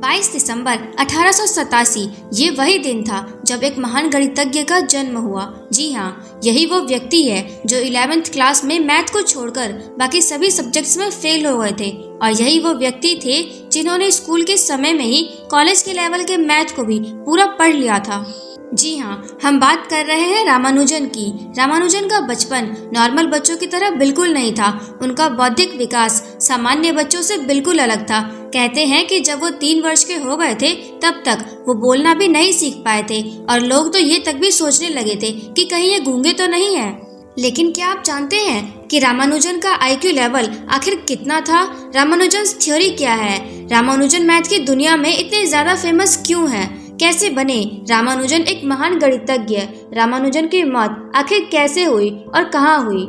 22 दिसंबर 1887 ये वही दिन था जब एक महान गणितज्ञ का जन्म हुआ। जी हाँ, यही वो व्यक्ति है जो 11th क्लास में मैथ को छोड़कर बाकी सभी सब्जेक्ट्स में फेल हो गए थे। और यही वो व्यक्ति थे जिन्होंने स्कूल के समय में ही कॉलेज के लेवल के मैथ को भी पूरा पढ़ लिया था। जी हाँ, हम बात कर रहे हैं रामानुजन की। रामानुजन का बचपन नॉर्मल बच्चों की तरह बिल्कुल नहीं था। उनका बौद्धिक विकास सामान्य बच्चों से बिल्कुल अलग था। कहते हैं कि जब वो 3 वर्ष के हो गए थे तब तक वो बोलना भी नहीं सीख पाए थे और लोग तो ये तक भी सोचने लगे थे कि कहीं ये गूंगे तो नहीं है। लेकिन क्या आप जानते हैं कि रामानुजन का IQ लेवल आखिर कितना था? रामानुजन थ्योरी क्या है? रामानुजन मैथ की दुनिया में इतने ज्यादा फेमस क्यों है? कैसे बने रामानुजन एक महान गणितज्ञ? रामानुजन की मौत आखिर कैसे हुई और कहाँ हुई?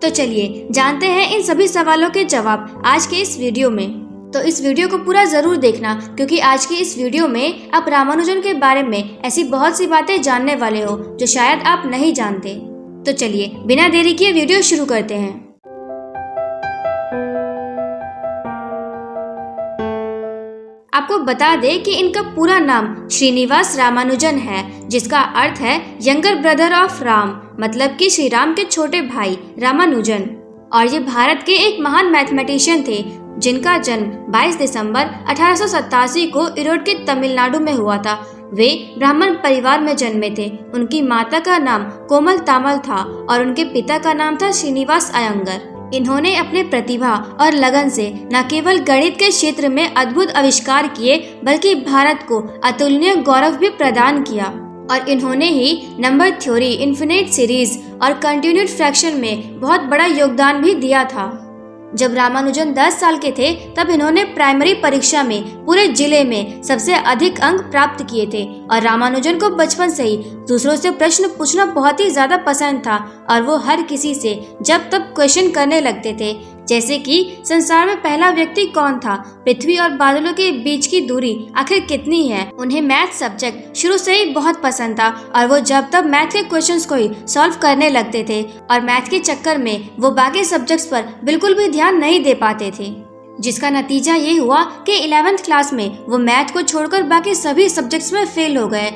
तो चलिए जानते हैं इन सभी सवालों के जवाब आज के इस वीडियो में। तो इस वीडियो को पूरा जरूर देखना, क्योंकि आज की इस वीडियो में आप रामानुजन के बारे में ऐसी बहुत सी बातें जानने वाले हो जो शायद आप नहीं जानते। तो चलिए बिना देरी किए वीडियो शुरू करते हैं। आपको बता दें कि इनका पूरा नाम श्रीनिवास रामानुजन है, जिसका अर्थ है यंगर ब्रदर ऑफ राम, मतलब कि श्री राम के छोटे भाई रामानुजन। और ये भारत के एक महान मैथमेटिशियन थे जिनका जन्म 22 दिसंबर 1887 को इरोड के तमिलनाडु में हुआ था। वे ब्राह्मण परिवार में जन्मे थे। उनकी माता का नाम कोमल तामल था और उनके पिता का नाम था श्रीनिवास अयंगर। इन्होंने अपने प्रतिभा और लगन से न केवल गणित के क्षेत्र में अद्भुत आविष्कार किए, बल्कि भारत को अतुलनीय गौरव भी प्रदान किया। और इन्होंने ही नंबर थ्योरी, इन्फिनिट सीरीज और कंटिन्यूड फ्रैक्शन में बहुत बड़ा योगदान भी दिया था। जब रामानुजन 10 साल के थे तब इन्होंने प्राइमरी परीक्षा में पूरे जिले में सबसे अधिक अंक प्राप्त किए थे। और रामानुजन को बचपन से ही दूसरों से प्रश्न पूछना बहुत ही ज्यादा पसंद था और वो हर किसी से जब तब क्वेश्चन करने लगते थे, जैसे कि संसार में पहला व्यक्ति कौन था, पृथ्वी और बादलों के बीच की दूरी आखिर कितनी है। उन्हें मैथ सब्जेक्ट शुरू से ही बहुत पसंद था और वो जब तब मैथ के क्वेश्चंस को ही सॉल्व करने लगते थे और मैथ के चक्कर में वो बाकी सब्जेक्ट्स पर बिल्कुल भी ध्यान नहीं दे पाते थे, जिसका नतीजा ये हुआ कि 11th क्लास में वो मैथ को छोड़कर बाकी सभी सब्जेक्ट्स में फेल हो गए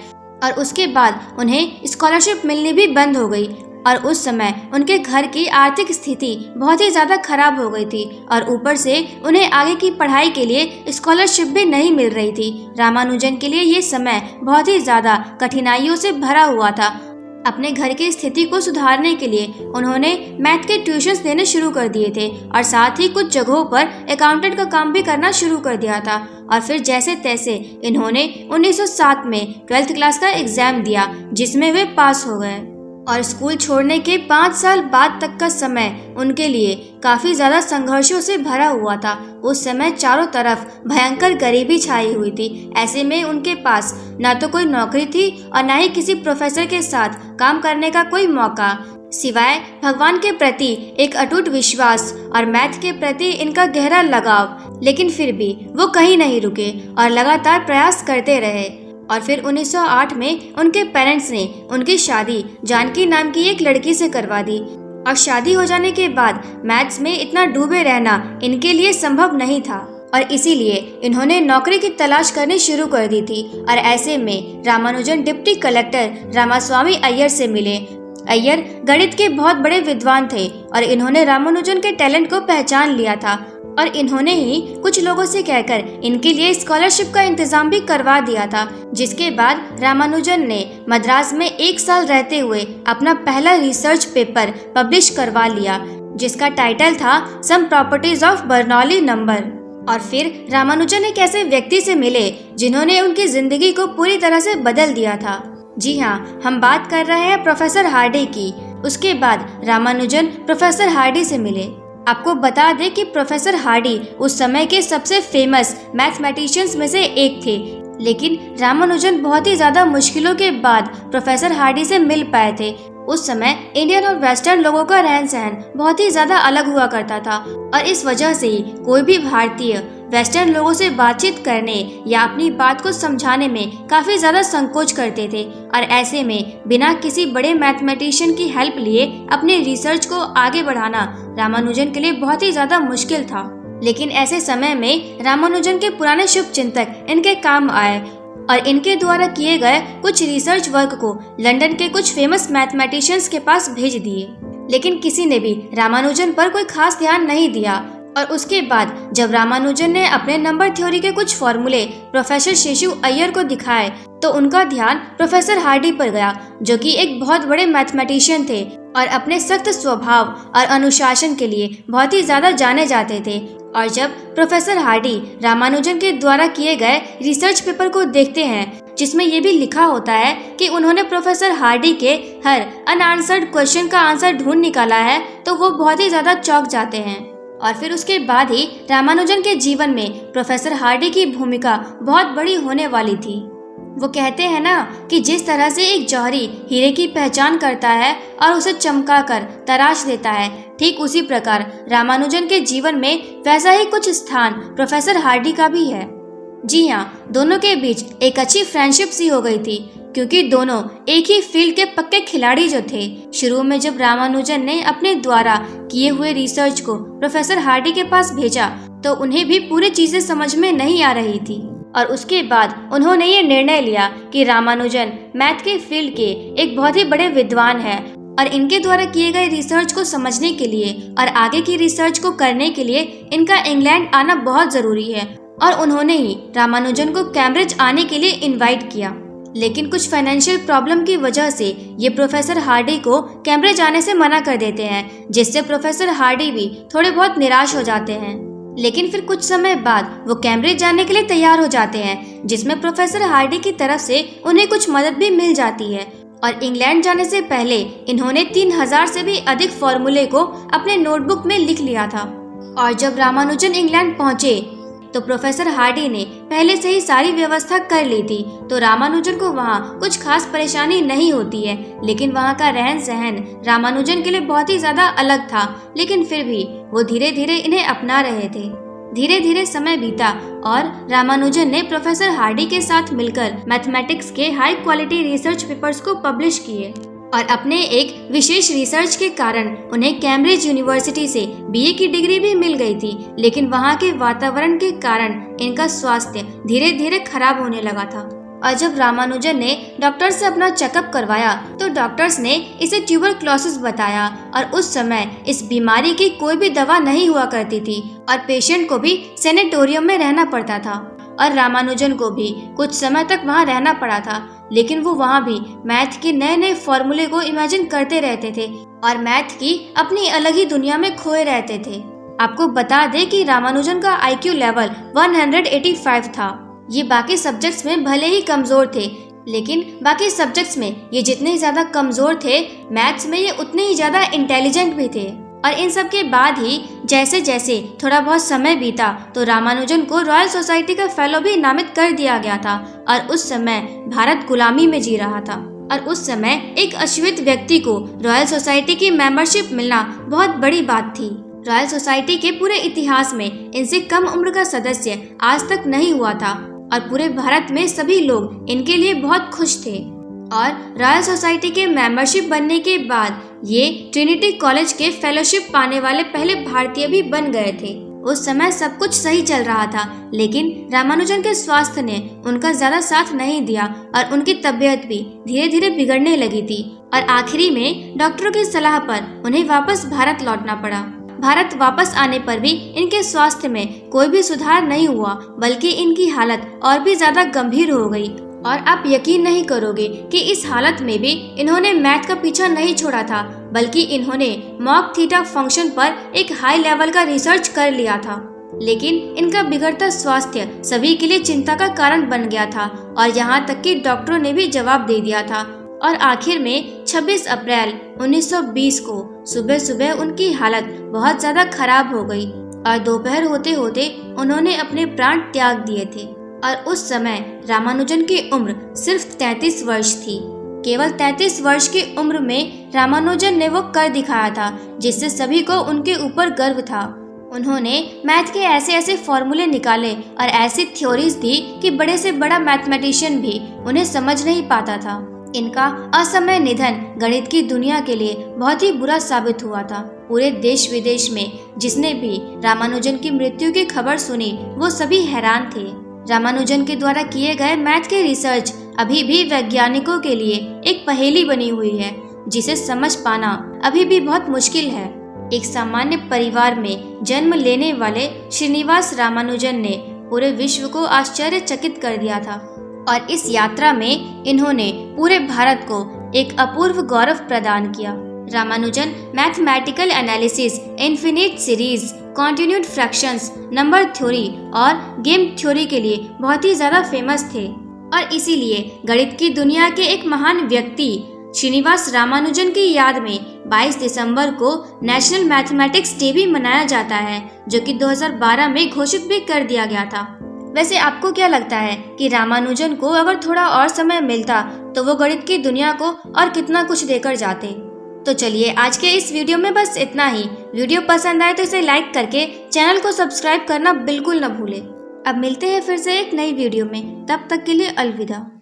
और उसके बाद उन्हें स्कॉलरशिप मिलनी भी बंद हो गई। और उस समय उनके घर की आर्थिक स्थिति बहुत ही ज्यादा खराब हो गई थी और ऊपर से उन्हें आगे की पढ़ाई के लिए स्कॉलरशिप भी नहीं मिल रही थी। रामानुजन के लिए ये समय बहुत ही ज्यादा कठिनाइयों से भरा हुआ था। अपने घर की स्थिति को सुधारने के लिए उन्होंने मैथ के ट्यूशन्स देने शुरू कर दिए थे और साथ ही कुछ जगहों पर अकाउंटेंट का काम भी करना शुरू कर दिया था। और फिर जैसे तैसे इन्होंने 1907 में 12th क्लास का एग्जाम दिया, जिसमें वे पास हो गए। और स्कूल छोड़ने के 5 साल बाद तक का समय उनके लिए काफी ज्यादा संघर्षों से भरा हुआ था। उस समय चारों तरफ भयंकर गरीबी छाई हुई थी। ऐसे में उनके पास न तो कोई नौकरी थी और न ही किसी प्रोफेसर के साथ काम करने का कोई मौका, सिवाय भगवान के प्रति एक अटूट विश्वास और मैथ के प्रति इनका गहरा लगाव। लेकिन फिर भी वो कहीं नहीं रुके और लगातार प्रयास करते रहे। और फिर 1908 में उनके पेरेंट्स ने उनकी शादी जानकी नाम की एक लड़की से करवा दी। और शादी हो जाने के बाद मैथ्स में इतना डूबे रहना इनके लिए संभव नहीं था और इसीलिए इन्होंने नौकरी की तलाश करनी शुरू कर दी थी। और ऐसे में रामानुजन डिप्टी कलेक्टर रामास्वामी अय्यर से मिले। अय्यर गणित के बहुत बड़े विद्वान थे और इन्होंने रामानुजन के टैलेंट को पहचान लिया था और इन्होंने ही कुछ लोगों से कहकर इनके लिए स्कॉलरशिप का इंतजाम भी करवा दिया था। जिसके बाद रामानुजन ने मद्रास में 1 साल रहते हुए अपना पहला रिसर्च पेपर पब्लिश करवा लिया, जिसका टाइटल था some properties of Bernoulli number. और फिर रामानुजन एक ऐसे व्यक्ति से मिले जिन्होंने उनकी जिंदगी को पूरी तरह से बदल दिया था। जी हाँ, हम बात कर रहे हैं प्रोफेसर हार्डी की। उसके बाद रामानुजन प्रोफेसर हार्डी से मिले। आपको बता दें कि प्रोफेसर हार्डी उस समय के सबसे फेमस मैथमेटिशियंस में से एक थे। लेकिन रामानुजन बहुत ही ज्यादा मुश्किलों के बाद प्रोफेसर हार्डी से मिल पाए थे। उस समय इंडियन और वेस्टर्न लोगों का रहन सहन बहुत ही ज्यादा अलग हुआ करता था और इस वजह से ही कोई भी भारतीय वेस्टर्न लोगों से बातचीत करने या अपनी बात को समझाने में काफी ज्यादा संकोच करते थे। और ऐसे में बिना किसी बड़े मैथमेटिशियन की हेल्प लिए अपने रिसर्च को आगे बढ़ाना रामानुजन के लिए बहुत ही ज्यादा मुश्किल था। लेकिन ऐसे समय में रामानुजन के पुराने शुभ चिंतक इनके काम आए और इनके द्वारा किए गए कुछ रिसर्च वर्क को लंदन के कुछ फेमस मैथमेटिशियंस के पास भेज दिए। लेकिन किसी ने भी रामानुजन पर कोई खास ध्यान नहीं दिया और उसके बाद जब रामानुजन ने अपने नंबर थ्योरी के कुछ फॉर्मूले प्रोफेसर शेषु अय्यर को दिखाए तो उनका ध्यान प्रोफेसर हार्डी पर गया, जो कि एक बहुत बड़े मैथमेटिशियन थे और अपने सख्त स्वभाव और अनुशासन के लिए बहुत ही ज्यादा जाने जाते थे। और जब प्रोफेसर हार्डी रामानुजन के द्वारा किए गए रिसर्च पेपर को देखते हैं जिसमें ये भी लिखा होता है कि उन्होंने प्रोफेसर हार्डी के हर अनआंसर्ड क्वेश्चन का आंसर ढूंढ निकाला है, तो वो बहुत ही ज्यादा चौंक जाते हैं। और फिर उसके बाद ही रामानुजन के जीवन में प्रोफेसर हार्डी की भूमिका बहुत बड़ी होने वाली थी। वो कहते हैं ना कि जिस तरह से एक जौहरी हीरे की पहचान करता है और उसे चमका कर तराश देता है, ठीक उसी प्रकार रामानुजन के जीवन में वैसा ही कुछ स्थान प्रोफेसर हार्डी का भी है। जी हाँ, दोनों के बीच एक अच्छी फ्रेंडशिप सी हो गई थी, क्योंकि दोनों एक ही फील्ड के पक्के खिलाड़ी जो थे। शुरू में जब रामानुजन ने अपने द्वारा किए हुए रिसर्च को प्रोफेसर हार्डी के पास भेजा तो उन्हें भी पूरी चीजें समझ में नहीं आ रही थी और उसके बाद उन्होंने ये निर्णय लिया कि रामानुजन मैथ के फील्ड के एक बहुत ही बड़े विद्वान हैं और इनके द्वारा किए गए रिसर्च को समझने के लिए और आगे की रिसर्च को करने के लिए इनका इंग्लैंड आना बहुत जरूरी है। और उन्होंने ही रामानुजन को कैम्ब्रिज आने के लिए इनवाइट किया। लेकिन कुछ फाइनेंशियल प्रॉब्लम की वजह से ये प्रोफेसर हार्डी को कैम्ब्रिज आने से मना कर देते हैं, जिससे प्रोफेसर हार्डी भी थोड़े बहुत निराश हो जाते हैं। लेकिन फिर कुछ समय बाद वो कैम्ब्रिज जाने के लिए तैयार हो जाते हैं, जिसमें प्रोफेसर हार्डी की तरफ से उन्हें कुछ मदद भी मिल जाती है। और इंग्लैंड जाने से पहले इन्होंने 3000 से भी अधिक फॉर्मूले को अपने नोटबुक में लिख लिया था। और जब रामानुजन इंग्लैंड पहुंचे तो प्रोफेसर हार्डी ने पहले से ही सारी व्यवस्था कर ली थी, तो रामानुजन को वहाँ कुछ खास परेशानी नहीं होती है। लेकिन वहाँ का रहन सहन रामानुजन के लिए बहुत ही ज्यादा अलग था, लेकिन फिर भी वो धीरे धीरे इन्हें अपना रहे थे। धीरे धीरे समय बीता और रामानुजन ने प्रोफेसर हार्डी के साथ मिलकर मैथमेटिक्स के हाई क्वालिटी रिसर्च पेपर्स को पब्लिश किए और अपने एक विशेष रिसर्च के कारण उन्हें कैम्ब्रिज यूनिवर्सिटी से बीए की डिग्री भी मिल गई थी। लेकिन वहाँ के वातावरण के कारण इनका स्वास्थ्य धीरे धीरे खराब होने लगा था और जब रामानुजन ने डॉक्टर से अपना चेकअप करवाया तो डॉक्टर्स ने इसे ट्यूबरक्लोसिस बताया और उस समय इस बीमारी की कोई भी दवा नहीं हुआ करती थी और पेशेंट को भी सैनिटोरियम में रहना पड़ता था और रामानुजन को भी कुछ समय तक वहाँ रहना पड़ा था। लेकिन वो वहाँ भी मैथ के नए नए फॉर्मूले को इमेजिन करते रहते थे और मैथ की अपनी अलग ही दुनिया में खोए रहते थे। आपको बता दें कि रामानुजन का IQ लेवल 185 था। ये बाकी सब्जेक्ट्स में भले ही कमजोर थे, लेकिन बाकी सब्जेक्ट्स में ये जितने ज्यादा कमजोर थे, मैथ्स में ये उतने ही ज्यादा इंटेलिजेंट भी थे। और इन सब के बाद ही जैसे जैसे थोड़ा बहुत समय बीता तो रामानुजन को रॉयल सोसाइटी का फेलो भी नामित कर दिया गया था और उस समय भारत गुलामी में जी रहा था और उस समय एक अश्वेत व्यक्ति को रॉयल सोसाइटी की मेंबरशिप मिलना बहुत बड़ी बात थी। रॉयल सोसाइटी के पूरे इतिहास में इनसे कम उम्र का सदस्य आज तक नहीं हुआ था और पूरे भारत में सभी लोग इनके लिए बहुत खुश थे। और रॉयल सोसाइटी के मेंबरशिप बनने के बाद ये ट्रिनिटी कॉलेज के फेलोशिप पाने वाले पहले भारतीय भी बन गए थे। उस समय सब कुछ सही चल रहा था, लेकिन रामानुजन के स्वास्थ्य ने उनका ज्यादा साथ नहीं दिया और उनकी तबीयत भी धीरे धीरे बिगड़ने लगी थी और आखिरी में डॉक्टरों की सलाह पर उन्हें वापस भारत लौटना पड़ा। भारत वापस आने पर भी इनके स्वास्थ्य में कोई भी सुधार नहीं हुआ, बल्कि इनकी हालत और भी ज्यादा गंभीर हो गई। और आप यकीन नहीं करोगे कि इस हालत में भी इन्होंने मैथ का पीछा नहीं छोड़ा था, बल्कि इन्होंने मॉक थीटा फंक्शन पर एक हाई लेवल का रिसर्च कर लिया था। लेकिन इनका बिगड़ता स्वास्थ्य सभी के लिए चिंता का कारण बन गया था और यहाँ तक कि डॉक्टरों ने भी जवाब दे दिया था। और आखिर में 26 अप्रैल 1920 को सुबह सुबह उनकी हालत बहुत ज्यादा खराब हो गई और दोपहर होते होते उन्होंने अपने प्राण त्याग दिए थे। और उस समय रामानुजन की उम्र सिर्फ 33 वर्ष थी। केवल 33 वर्ष की उम्र में रामानुजन ने वो कर दिखाया था जिससे सभी को उनके ऊपर गर्व था। उन्होंने मैथ के ऐसे ऐसे फॉर्मूले निकाले और ऐसी थ्योरीज दी कि बड़े से बड़ा मैथमेटिशियन भी उन्हें समझ नहीं पाता था। इनका असमय निधन गणित की दुनिया के लिए बहुत ही बुरा साबित हुआ था। पूरे देश विदेश में जिसने भी रामानुजन की मृत्यु की खबर सुनी वो सभी हैरान थे। रामानुजन के द्वारा किए गए मैथ के रिसर्च अभी भी वैज्ञानिकों के लिए एक पहेली बनी हुई है, जिसे समझ पाना अभी भी बहुत मुश्किल है। एक सामान्य परिवार में जन्म लेने वाले श्रीनिवास रामानुजन ने पूरे विश्व को आश्चर्यचकित कर दिया था और इस यात्रा में इन्होंने पूरे भारत को एक अपूर्व गौरव प्रदान किया। Ramanujan mathematical analysis, infinite series, continued fractions, number theory और गेम थ्योरी के लिए बहुत ही ज्यादा फेमस थे और इसीलिए गणित की दुनिया के एक महान व्यक्ति श्रीनिवास रामानुजन की याद में 22 दिसंबर को नेशनल मैथमेटिक्स डे भी मनाया जाता है, जो कि 2012 में घोषित भी कर दिया गया था। वैसे आपको क्या लगता है कि रामानुजन को अगर थोड़ा और समय मिलता तो वो गणित की दुनिया को और कितना कुछ देकर जाते? तो चलिए आज के इस वीडियो में बस इतना ही। वीडियो पसंद आए तो इसे लाइक करके चैनल को सब्सक्राइब करना बिल्कुल न भूलें। अब मिलते हैं फिर से एक नई वीडियो में, तब तक के लिए अलविदा।